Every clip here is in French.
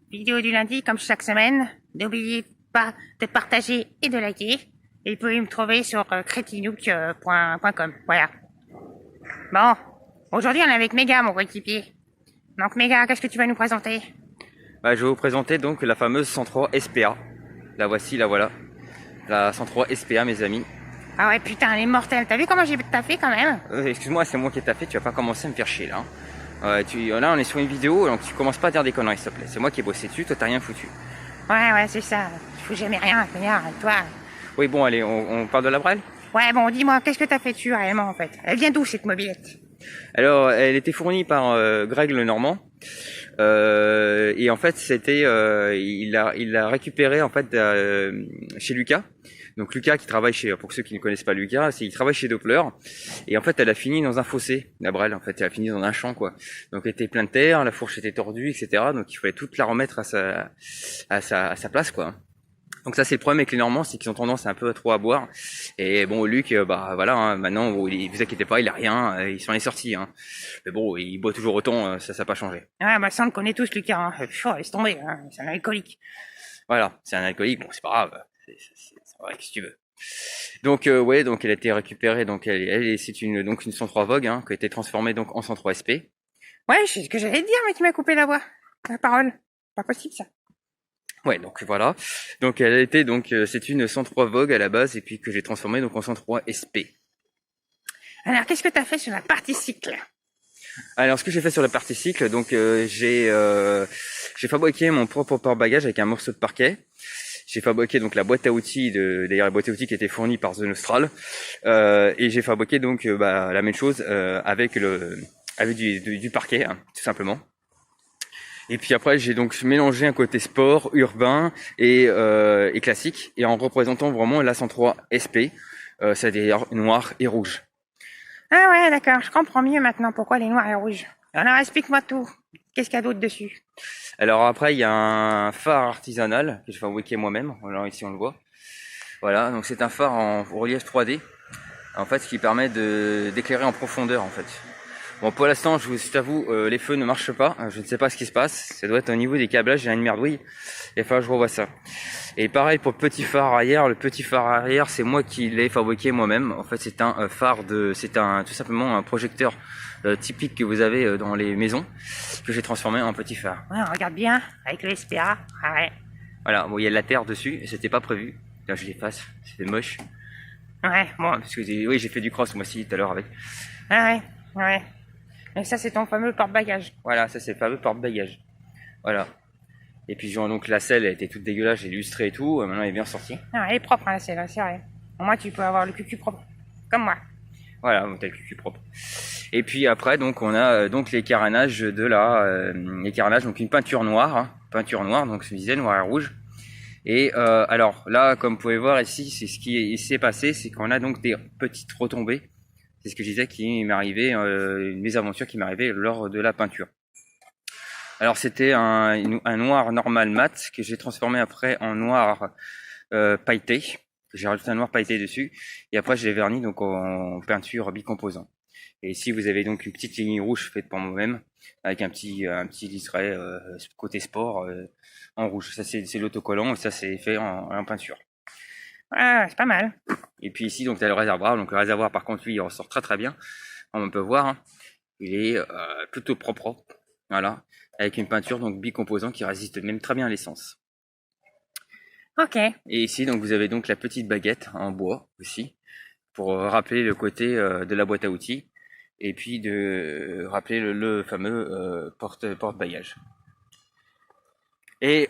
Vidéo du lundi comme chaque semaine. N'oubliez pas de partager et de liker. Et vous pouvez me trouver sur crétinook.com. Voilà. Bon, aujourd'hui on est avec Méga, mon coéquipier. Donc Méga, qu'est-ce que tu vas nous présenter? Je vais vous présenter donc la fameuse 103 SPA. La voici, la voilà. La 103 SPA, mes amis. Ah ouais, putain, elle est mortelle. T'as vu comment j'ai taffé quand même? Excuse-moi, c'est moi qui ai taffé, tu vas pas commencer à me faire chier là. Là, on est sur une vidéo, donc tu commences pas à dire des conneries, s'il te plaît. C'est moi qui ai bossé dessus, toi t'as rien foutu. Ouais, c'est ça. Je fous jamais rien, connard, toi. Oui, bon, allez, on parle de la Brel. Ouais, bon, dis-moi, qu'est-ce que t'as fait dessus réellement en fait? Elle vient d'où cette mobilette? Alors, elle était fournie par Greg le Normand. Et en fait, il l'a récupéré en fait chez Lucas. Donc Lucas qui travaille pour ceux qui ne connaissent pas Lucas, il travaille chez Doppler. Et en fait, elle a fini dans un fossé, la Brel. En fait, elle a fini dans un champ, quoi. Donc elle était pleine de terre, la fourche était tordue, etc. Donc il fallait toute la remettre à sa place, quoi. Donc ça, c'est le problème avec les Normands, c'est qu'ils ont tendance un peu trop à boire. Et bon, Luc, voilà, hein, maintenant, vous inquiétez pas, il a rien, il s'en est sorti. Hein. Mais bon, il boit toujours autant, ça n'a pas changé. Ouais, bah ça on le connaît tous, Lucas. Hein. Laisse tomber, hein. C'est un alcoolique. Voilà, c'est un alcoolique, bon, c'est pas grave, c'est vrai, qu'est-ce que tu veux. Donc ouais, donc elle a été récupérée, donc c'est une 103 Vogue, hein, qui a été transformée donc en 103 SP. Ouais, c'est ce que j'allais te dire, mais tu m'as coupé la voix, la parole. Pas possible ça. Ouais, donc voilà. Donc c'est une 103 Vogue à la base et puis que j'ai transformée donc en 103 SP. Alors, qu'est-ce que t'as fait sur la partie cycle? Alors, ce que j'ai fait sur la partie cycle, donc j'ai fabriqué mon propre porte-bagages avec un morceau de parquet. J'ai fabriqué donc la boîte à outils d'ailleurs la boîte à outils qui était fournie par The Nostral, et j'ai fabriqué donc la même chose avec du parquet, hein, tout simplement. Et puis après, j'ai donc mélangé un côté sport, urbain et classique, et en représentant vraiment la 103 SP, c'est-à-dire noir et rouge. Ah ouais, d'accord, je comprends mieux maintenant pourquoi les noirs et rouges. Alors, explique-moi tout. Qu'est-ce qu'il y a d'autre dessus? Alors après, il y a un phare artisanal que j'ai fabriqué moi-même. Alors ici, on le voit. Voilà, donc c'est un phare en relief 3D, en fait, ce qui permet d'éclairer en profondeur, en fait. Bon, pour l'instant, je t'avoue, les feux ne marchent pas. Je ne sais pas ce qui se passe. Ça doit être au niveau des câblages. J'ai une merdouille. Il va falloir que je revoie ça. Et pareil pour le petit phare arrière. Le petit phare arrière, c'est moi qui l'ai fabriqué moi-même. En fait, c'est un tout simplement un projecteur typique que vous avez dans les maisons, que j'ai transformé en petit phare. Ouais, regarde bien, avec le SPA. Ah ouais. Voilà, bon, il y a de la terre dessus. Et c'était pas prévu. Là, je l'efface. C'était moche. Ouais, bon. Parce que oui, j'ai fait du cross moi aussi tout à l'heure avec. Ah ouais. Et ça, c'est ton fameux porte-bagages. Voilà, ça c'est le fameux porte-bagages. Voilà. Et puis genre, donc la selle elle était toute dégueulasse, j'ai illustré et tout, maintenant elle est bien sortie. Ah, elle est propre, hein, celle-là, c'est vrai. Au moins, tu peux avoir le cucu propre. Comme moi. Voilà, donc t'as le cul propre. Et puis après, donc on a donc les carénages les carénages, donc une peinture noire, hein, donc je disais noir et rouge. Et alors là, comme vous pouvez voir ici, c'est ce qui s'est passé, c'est qu'on a donc des petites retombées. C'est ce que je disais qui m'est arrivé, une mésaventure qui m'est arrivée lors de la peinture. Alors c'était un noir normal mat que j'ai transformé après en noir pailleté. J'ai rajouté un noir pailleté dessus et après je l'ai verni donc en peinture bicomposant. Et ici vous avez donc une petite ligne rouge faite par moi-même avec un petit liseré côté sport en rouge. Ça c'est l'autocollant et ça c'est fait en peinture. Ah, c'est pas mal. Et puis ici donc tu as le réservoir. Donc le réservoir par contre lui il ressort très très bien. On peut voir, hein. Il est plutôt propre. Voilà, avec une peinture donc bicomposant qui résiste même très bien à l'essence. Ok. Et ici donc vous avez donc la petite baguette en bois aussi pour rappeler le côté de la boîte à outils et puis de rappeler le fameux porte-bagages. Et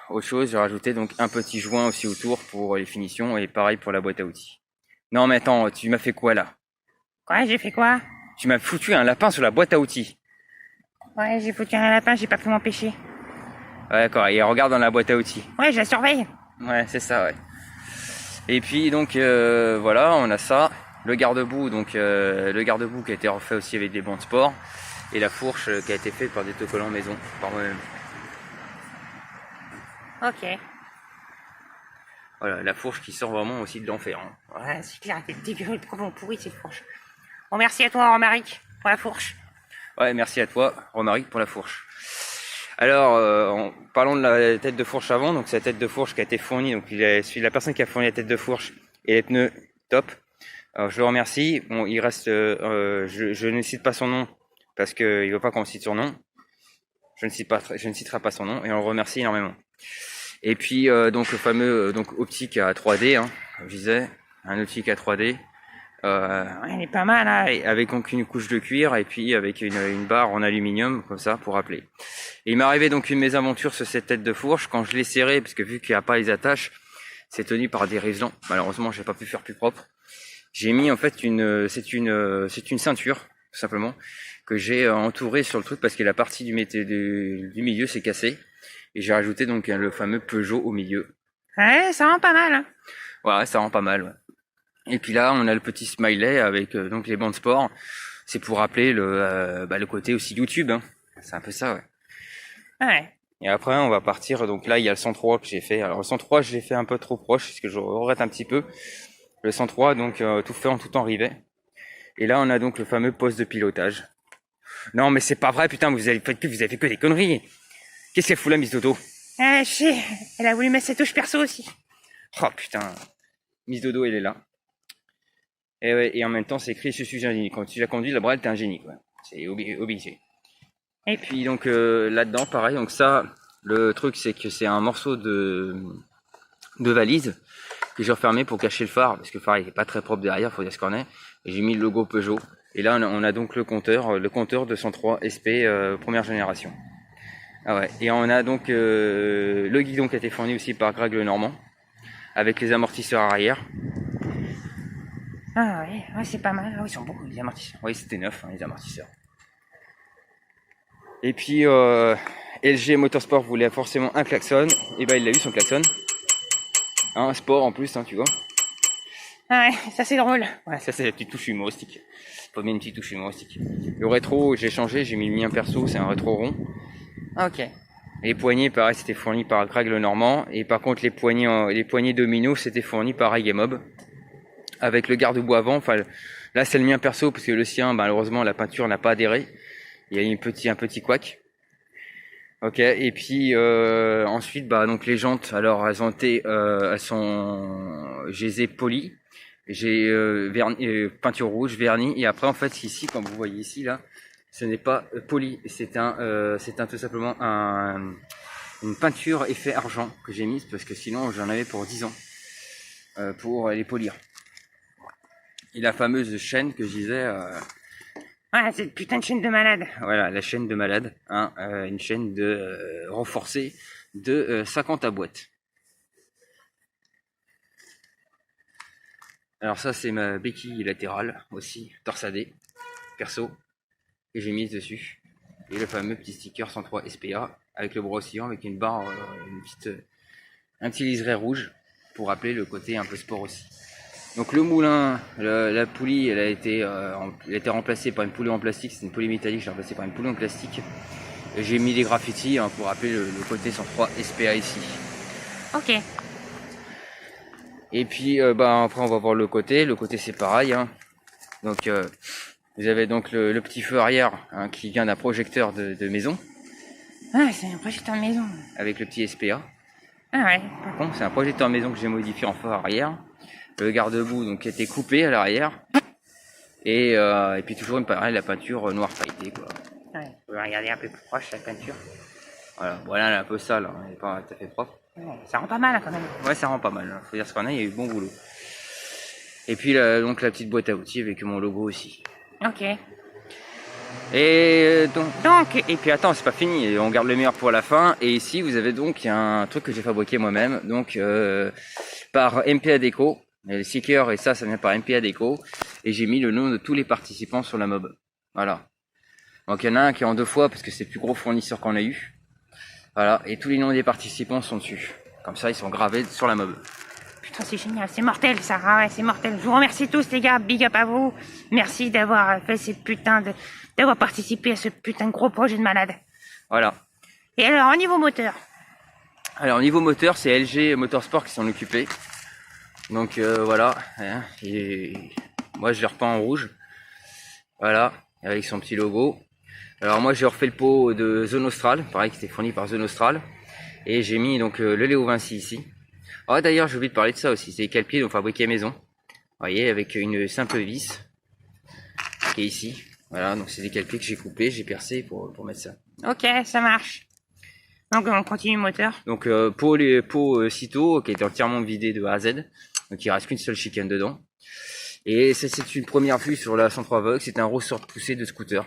autre chose, j'ai rajouté donc un petit joint aussi autour pour les finitions et pareil pour la boîte à outils. Non mais attends, tu m'as fait quoi là? Quoi, j'ai fait quoi? Tu m'as foutu un lapin sur la boîte à outils. Ouais, j'ai foutu un lapin, j'ai pas pu m'empêcher. Ouais, d'accord, et regarde dans la boîte à outils. Ouais, je la surveille. Ouais, c'est ça, ouais. Et puis donc voilà, on a ça, le garde-boue, donc le garde-boue qui a été refait aussi avec des bancs de sport, et la fourche qui a été faite par des autocollants maison, par moi-même. Ok. Voilà, la fourche qui sort vraiment aussi de l'enfer. Hein. Ouais, c'est clair, t'es dégueulasse, comment pourri cette fourche. Bon, merci à toi, Romaric, pour la fourche. Ouais, merci à toi, Romaric, pour la fourche. Alors, parlons de la tête de fourche avant. Donc, c'est la tête de fourche qui a été fournie. Donc, la personne qui a fourni la tête de fourche et les pneus top. Alors, je le remercie. Bon, il reste, je ne cite pas son nom parce qu'il veut pas qu'on cite son nom. Je ne citerai pas son nom et on le remercie énormément. Et puis, donc, le fameux, optique à 3D, hein, comme je disais, un optique à 3D. Elle est pas mal, hein. Avec donc une couche de cuir et puis avec une barre en aluminium comme ça pour rappeler. Et il m'est arrivé donc une mésaventure sur cette tête de fourche quand je l'ai serrée parce que vu qu'il n'y a pas les attaches, c'est tenu par des réglants. Malheureusement, j'ai pas pu faire plus propre. J'ai mis en fait c'est une ceinture tout simplement que j'ai entourée sur le truc parce que la partie du milieu s'est cassée et j'ai rajouté donc le fameux Peugeot au milieu. Ouais, ça rend pas mal, hein. Ouais, ça rend pas mal. Ouais. Et puis là, on a le petit smiley avec donc les bancs de sport. C'est pour rappeler le côté aussi YouTube. Hein. C'est un peu ça, ouais. Ouais. Et après, on va partir. Donc là, il y a le 103 que j'ai fait. Alors le 103, je l'ai fait un peu trop proche, parce que je regrette un petit peu. Le 103, donc tout fait en tout en rivet. Et là, on a donc le fameux poste de pilotage. Non, mais c'est pas vrai, putain, vous avez fait que des conneries. Qu'est-ce qu'elle fout là, Miss Dodo? Je sais, elle a voulu mettre ses touches perso aussi. Oh putain, Miss Dodo, elle est là. Et, ouais, et en même temps, c'est écrit je suis un génie. Quand tu la conduis, la brelle, t'es un génie, quoi. C'est obligé. Et puis donc là-dedans, pareil. Donc ça, le truc, c'est que c'est un morceau de valise que j'ai refermé pour cacher le phare, parce que le phare il est pas très propre derrière, faut dire ce qu'on est. Et j'ai mis le logo Peugeot. Et là, on a donc le compteur 203 SP première génération. Ah ouais. Et on a donc le guidon qui a été fourni aussi par Greg Lenormand, avec les amortisseurs arrière. Ah ouais, c'est pas mal. Ah, ils sont beaux, les amortisseurs. Oui, c'était neuf, hein, les amortisseurs. Et puis, LG Motorsport voulait forcément un klaxon. Et ben, il a eu son klaxon. Un sport en plus, hein, tu vois. Ah ouais, ça c'est drôle. Ouais, ça c'est la petite touche humoristique. Faut mettre une petite touche humoristique. Le rétro, j'ai changé, j'ai mis le mien perso, c'est un rétro rond. Ah, ok. Les poignées, pareil, c'était fourni par Greg Lenormand. Et par contre, les poignées domino, c'était fourni par iGameMob. Avec le garde-boue avant, enfin, là c'est le mien perso, parce que le sien, malheureusement, la peinture n'a pas adhéré. Il y a eu un petit couac. Ok, et puis ensuite, donc les jantes, alors elles sont, je les ai polies. J'ai peinture rouge, vernis, et après en fait ici, comme vous voyez ici là, ce n'est pas poli, c'est tout simplement une peinture effet argent que j'ai mise parce que sinon j'en avais pour 10 ans pour les polir. Et la fameuse chaîne que je disais. Ouais, cette putain de chaîne de malade. Voilà, la chaîne de malade, hein, une chaîne de renforcée de 50 à boîte. Alors ça c'est ma béquille latérale aussi, torsadée, perso, que j'ai mise dessus. Et le fameux petit sticker 103 SPA avec le bras oscillant, avec une barre, un petit liseré rouge pour rappeler le côté un peu sport aussi. Donc le moulin, la poulie, elle a été remplacée par une poulie en plastique, c'est une poulie métallique, j'ai remplacé par une poulie en plastique. J'ai mis des graffitis hein, pour rappeler le côté 103 SPA ici. Ok. Et puis après on va voir le côté c'est pareil. Hein. Donc vous avez donc le petit feu arrière hein, qui vient d'un projecteur de maison. Ah, c'est un projecteur de maison. Avec le petit SPA. Ah ouais. Par contre c'est un projecteur de maison que j'ai modifié en feu arrière. Le garde-boue donc qui a été coupé à l'arrière. Et puis toujours la peinture noire pailletée quoi. Ouais, vous pouvez regarder un peu plus proche la peinture. Voilà, elle est un peu sale, hein, elle n'est pas tout à fait propre. Ouais, ça rend pas mal quand même. Ouais, ça rend pas mal. Hein. Faut dire ce qu'on a, il y a eu bon boulot. Et puis donc la petite boîte à outils avec mon logo aussi. Ok. Et donc et puis attends, c'est pas fini, on garde le meilleur pour la fin. Et ici vous avez donc un truc que j'ai fabriqué moi-même, donc par MPA Déco. Les stickers et ça vient par MPA Déco. Et j'ai mis le nom de tous les participants sur la mob. Voilà. Donc il y en a un qui est en 2 fois parce que c'est le plus gros fournisseur qu'on a eu. Voilà, et tous les noms des participants sont dessus. Comme ça, ils sont gravés sur la mob. Putain, c'est génial, c'est mortel ça. Ah ouais, c'est mortel. Je vous remercie tous les gars, big up à vous. Merci d'avoir fait d'avoir participé à ce putain de gros projet de malade. Voilà. Et alors, au niveau moteur? Alors, au niveau moteur, c'est LG Motorsport qui s'en occupait. Donc voilà. Hein, et moi, je l'ai repeint en rouge. Voilà, avec son petit logo. Alors moi j'ai refait le pot de Zone Austral, pareil qui était fourni par Zone Austral. Et j'ai mis donc le Léo Vinci ici. Ah d'ailleurs j'ai oublié de parler de ça aussi, c'est des cale-pieds donc fabriqués maison. Vous voyez, avec une simple vis qui est ici. Voilà, donc c'est des cale-pieds que j'ai coupés, j'ai percé pour mettre ça. Ok, ça marche. Donc on continue le moteur. Donc pot Cito qui est entièrement vidé de A à Z. Donc il reste qu'une seule chicane dedans. Et c'est une première vue sur la 103 Vogue, c'est un ressort poussé de scooter.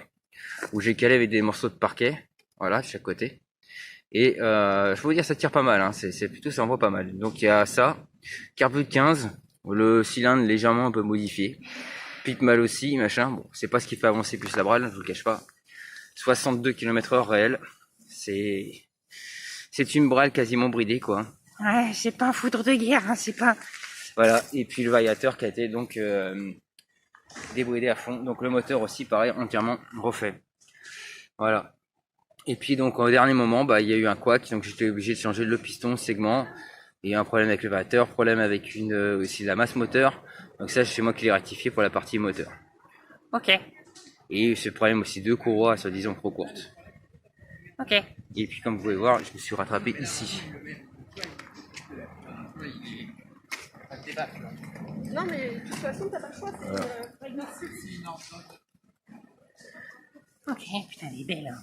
Où j'ai calé avec des morceaux de parquet. Voilà, de chaque côté. Et je peux vous dire ça tire pas mal, hein. C'est plutôt ça envoie pas mal. Donc il y a ça, carbu de 15, le cylindre légèrement un peu modifié. Pique mal aussi, machin. Bon, c'est pas ce qui fait avancer plus la brale, je vous le cache pas. 62 km/h réel. C'est une brale quasiment bridée quoi. Ouais, c'est pas un foudre de guerre, hein, c'est pas... Voilà, et puis le variateur qui a été donc débridé à fond. Donc le moteur aussi pareil, entièrement refait. Voilà. Et puis donc au dernier moment, bah il y a eu un couac, donc j'étais obligé de changer le piston, segment. Il y a un problème avec le variateur, problème avec aussi la masse moteur. Donc ça c'est moi qui l'ai rectifié pour la partie moteur. Ok, Et ce problème aussi de courroies soi-disant trop courtes. ok. Et puis comme vous pouvez voir, je me suis rattrapé ici. Non, mais de toute façon, t'as pas le choix. Ok, putain, elle est belle. Hein.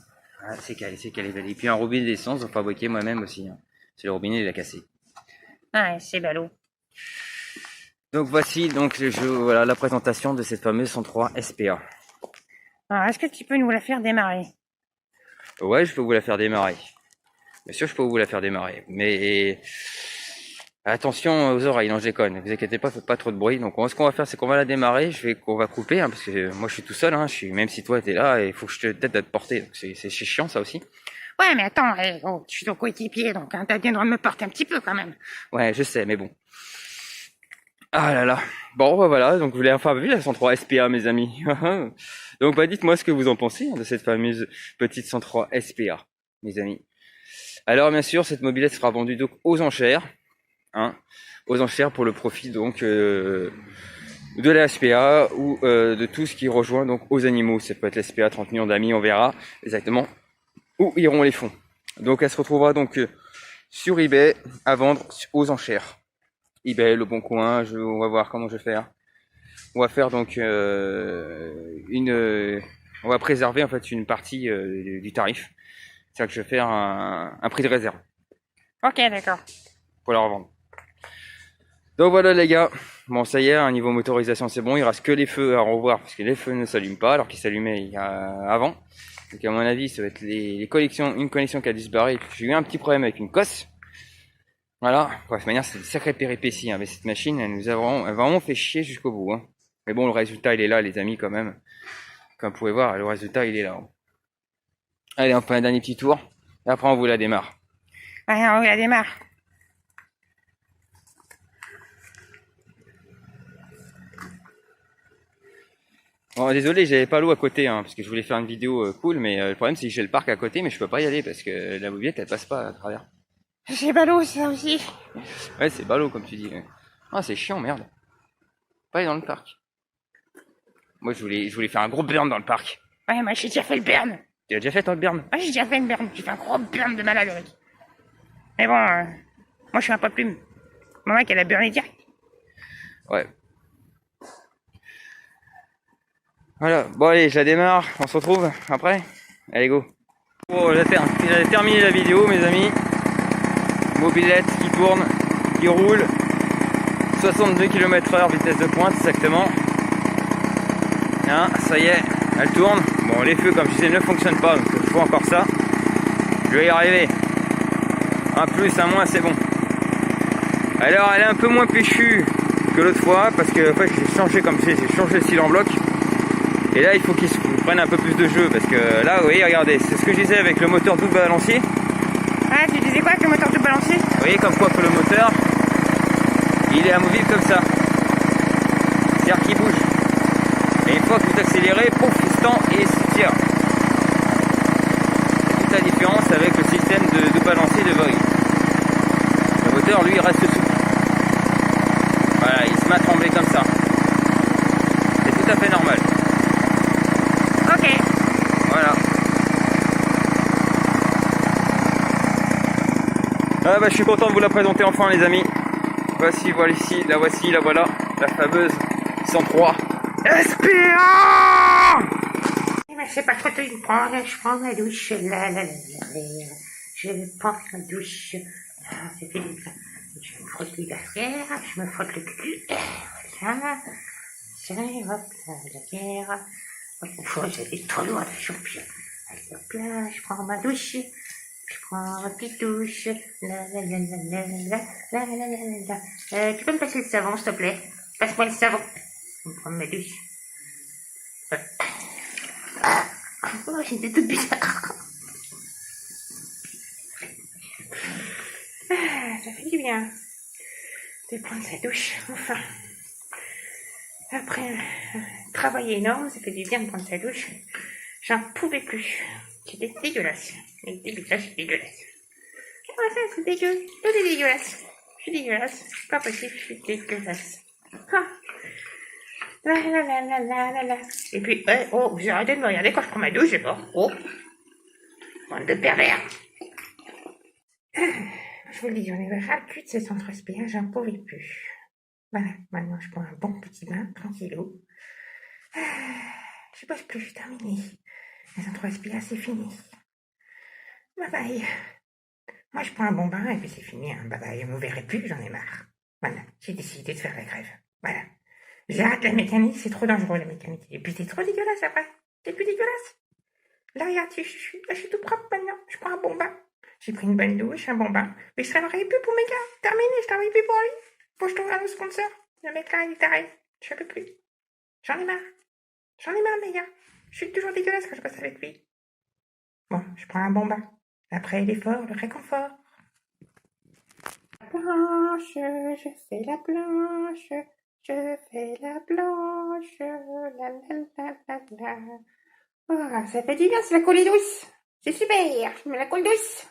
Ah, c'est qu'elle est belle. Et puis un robinet d'essence, donc fabriqué moi-même aussi. Hein. C'est le robinet, il a cassé. Ouais, c'est ballot. Donc voici donc voilà la présentation de cette fameuse 103 SPA. Alors, est-ce que tu peux nous la faire démarrer? Ouais, je peux vous la faire démarrer. Bien sûr, je peux vous la faire démarrer. Mais attention aux oreilles, non, je déconne. Ne vous inquiétez pas, faites pas trop de bruit. Donc, ce qu'on va faire, c'est qu'on va la démarrer. On va couper, hein, parce que moi, je suis tout seul. Hein, même si toi, t'es là, il faut que je t'aide à te porter. Donc, c'est chiant, ça aussi. Ouais, mais attends, oh, je suis ton coéquipier, donc hein, t'as bien le droit de me porter un petit peu quand même. Ouais, je sais, mais bon. Ah là là. Bon, bah, voilà. Donc, vous l'avez enfin vu la 103 SPA, mes amis. Donc, bah, dites-moi ce que vous en pensez de cette fameuse petite 103 SPA, mes amis. Alors, bien sûr, cette mobilette sera vendue donc aux enchères. Hein, aux enchères pour le profit donc de la SPA ou de tout ce qui rejoint donc aux animaux. Ça peut être la SPA 30 millions d'amis, on verra exactement où iront les fonds. Donc elle se retrouvera donc sur eBay à vendre aux enchères. eBay, Le Bon Coin, on va voir comment je vais faire. On va faire donc on va préserver en fait une partie du tarif. C'est-à-dire que je vais faire un prix de réserve. Ok, d'accord. Pour la revendre. Donc voilà les gars, bon ça y est, un niveau motorisation c'est bon, il reste que les feux à revoir parce que les feux ne s'allument pas alors qu'ils s'allumaient avant. Donc à mon avis ça va être une connexion qui a dû se barrer. J'ai eu un petit problème avec une cosse. Voilà, de toute manière c'est une sacrée péripétie, hein, mais cette machine elle nous a vraiment fait chier jusqu'au bout. Hein. Mais bon le résultat il est là les amis quand même. Comme vous pouvez voir, le résultat il est là. Allez on fait un dernier petit tour et après on vous la démarre. Ouais, on la démarre. Bon, désolé, j'avais pas l'eau à côté, hein, parce que je voulais faire une vidéo cool, mais le problème c'est que j'ai le parc à côté, mais je peux pas y aller parce que la mobilette elle passe pas à travers. C'est ballot ça aussi. Ouais, c'est ballot comme tu dis. Ah, c'est chiant, merde. Pas aller dans le parc. Moi, je voulais faire un gros burn dans le parc. Ouais, moi j'ai déjà fait le burn. Tu as déjà fait ton burn? Ouais, j'ai déjà fait une burn. J'ai fait un gros burn de malade avec. Mais bon, moi je suis un peu plume. Mon mec elle a burné direct. Ouais. Voilà, bon allez, je la démarre, on se retrouve après. Allez go. Bon, j'ai terminé la vidéo mes amis. Mobilette qui tourne, qui roule. 62 km/h vitesse de pointe exactement. Hein, ça y est, elle tourne. Bon les feux comme je disais ne fonctionnent pas, donc il faut encore ça. Je vais y arriver. Un plus, un moins, c'est bon. Alors elle est un peu moins péchue que l'autre fois parce que en fait, j'ai changé le cylindre en bloc. Et là, il faut qu'ils prennent un peu plus de jeu parce que là, vous voyez, regardez, c'est ce que je disais avec le moteur double balancier. Ah, tu disais quoi avec le moteur double balancier? Vous voyez comme quoi que le moteur, il est amovible comme ça. C'est-à-dire qu'il bouge. Et une fois que vous accélérez, pouf, il se tend et il se tire. Toute la différence avec le système de balancier de Vogue. Le moteur, lui, il reste souple. Voilà, il se met à trembler comme ça. C'est tout à fait normal. Ok. Voilà. Ah bah je suis content de vous la présenter enfin les amis. Voici, voilà ici, la voici, la voilà, la fameuse 103 SPA. Mais c'est pas trop tôt, je prends ma douche, je prends ma douche, c'est fait du je me frotte les barrières, je me frotte le cul, voilà, ça, hop, la guerre, c'est trop lourd, la champion, hop là, je prends ma douche, je prends ma petite douche, tu peux me passer le savon, s'il te plaît, passe-moi le savon, je vais prendre ma douche. Oh, j'étais toute bizarre. Ça fait du bien de prendre sa douche, enfin. Après un travail énorme, ça fait du bien de prendre sa douche. J'en pouvais plus. C'était dégueulasse. C'est dégueulasse. Ouais, ça, c'est dégueu. Tout est dégueulasse. Je suis dégueulasse. C'est pas possible, je suis dégueulasse. Ah. La. Et puis, oh, vous arrêtez de me regarder quand je prends ma douche, c'est pas. Oh. Bande de pervers. Je vous le dis, j'en avais ras le cul de ces centres SPA, j'en pouvais plus. Voilà, maintenant je prends un bon petit bain, tranquillou. Je bosse plus, terminé. Les centres SPA, c'est fini. Bye bye. Moi, je prends un bon bain et puis c'est fini. Hein. Bye bye, vous me verrez plus, j'en ai marre. Voilà, j'ai décidé de faire la grève. Voilà. J'arrête la mécanique, c'est trop dangereux la mécanique. Et puis c'est trop dégueulasse après. C'est plus dégueulasse. Là, regarde, je suis tout propre maintenant. Je prends un bon bain. J'ai pris une bonne douche, un bon bain. Mais je travaillerai plus pour mes gars. Terminé, je travaille plus pour lui. Faut que je trouve un autre sponsor. Le mec là, il est taré. Je peux plus. J'en ai marre. J'en ai marre, les gars. Je suis toujours dégueulasse quand je passe avec lui. Bon, je prends un bon bain. Après l'effort, le réconfort. La planche, je fais la planche. Je fais la planche. La. Oh, ça fait du bien, c'est la colle douce. C'est super, je me la colle douce.